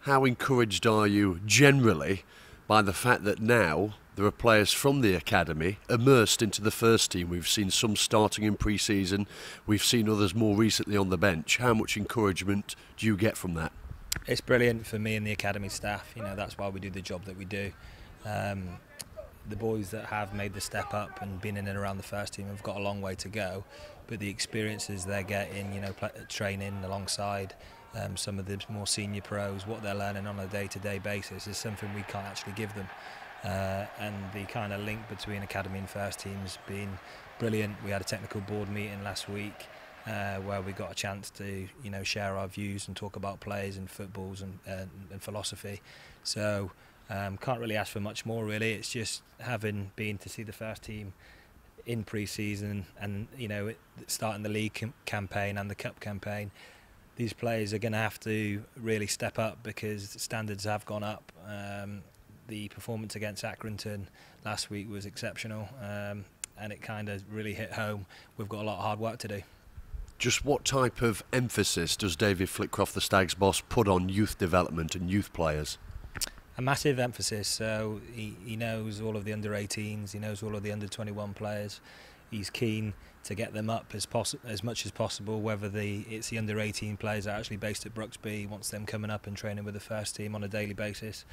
how encouraged are you generally by the fact that now there are players from the academy immersed into the first team? We've seen some starting in pre-season, we've seen others more recently on the bench. How much encouragement do you get from that? It's brilliant for me and the academy staff. You know, that's why we do the job that we do. The boys that have made the step up and been in and around the first team have got a long way to go, but the experiences they're getting, you know, training alongside some of the more senior pros, what they're learning on a day-to-day basis is something we can't actually give them. And the kind of link between academy and first team's been brilliant. We had a technical board meeting last week where we got a chance to, you know, share our views and talk about players and footballs and philosophy. So can't really ask for much more, really. It's just having been to see the first team in pre-season and, you know, starting the league campaign and the cup campaign. These players are going to have to really step up because standards have gone up. The performance against Accrington last week was exceptional, and it kind of really hit home. We've got a lot of hard work to do. Just what type of emphasis does David Flitcroft, the Stags boss, put on youth development and youth players? A massive emphasis. So he knows all of the under-18s, he knows all of the under-21 players. He's keen to get them up as much as possible, whether it's the under-18 players that are actually based at Brooksby. He wants them coming up and training with the first team on a daily basis.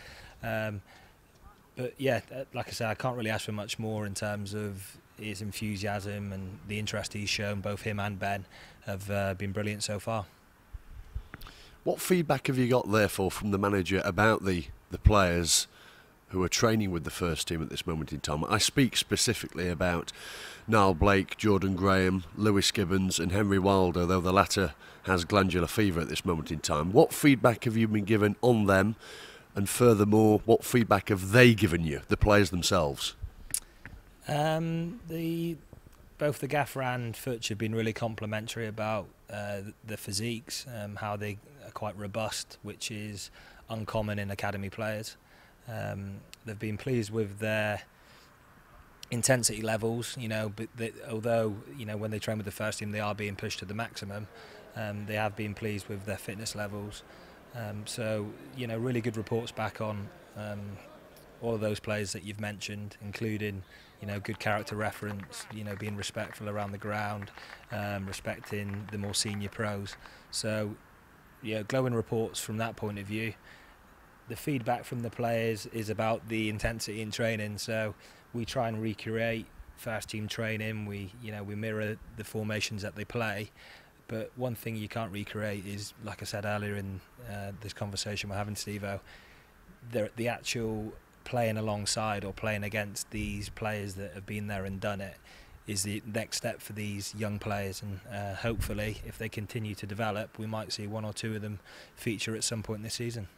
But yeah, like I said, I can't really ask for much more in terms of his enthusiasm and the interest he's shown. Both him and Ben have been brilliant so far. What feedback have you got, therefore, from the manager about the players who are training with the first team at this moment in time? I speak specifically about Niall Blake, Jordan Graham, Lewis Gibbons and Henry Wilder, though the latter has glandular fever at this moment in time. What feedback have you been given on them? And furthermore, what feedback have they given you, the players themselves? Both the gaffer and Futch have been really complimentary about the physiques, how they are quite robust, which is uncommon in academy players. They've been pleased with their intensity levels, you know, but although, you know, when they train with the first team they are being pushed to the maximum, they have been pleased with their fitness levels. So, you know, really good reports back on all of those players that you've mentioned, including, you know, good character reference, you know, being respectful around the ground, respecting the more senior pros. So, yeah, glowing reports from that point of view. The feedback from the players is about the intensity in training. So we try and recreate first team training. We mirror the formations that they play. But one thing you can't recreate is, like I said earlier in this conversation we're having, Steve-O, the actual playing alongside or playing against these players that have been there and done it is the next step for these young players. And hopefully, if they continue to develop, we might see one or two of them feature at some point this season.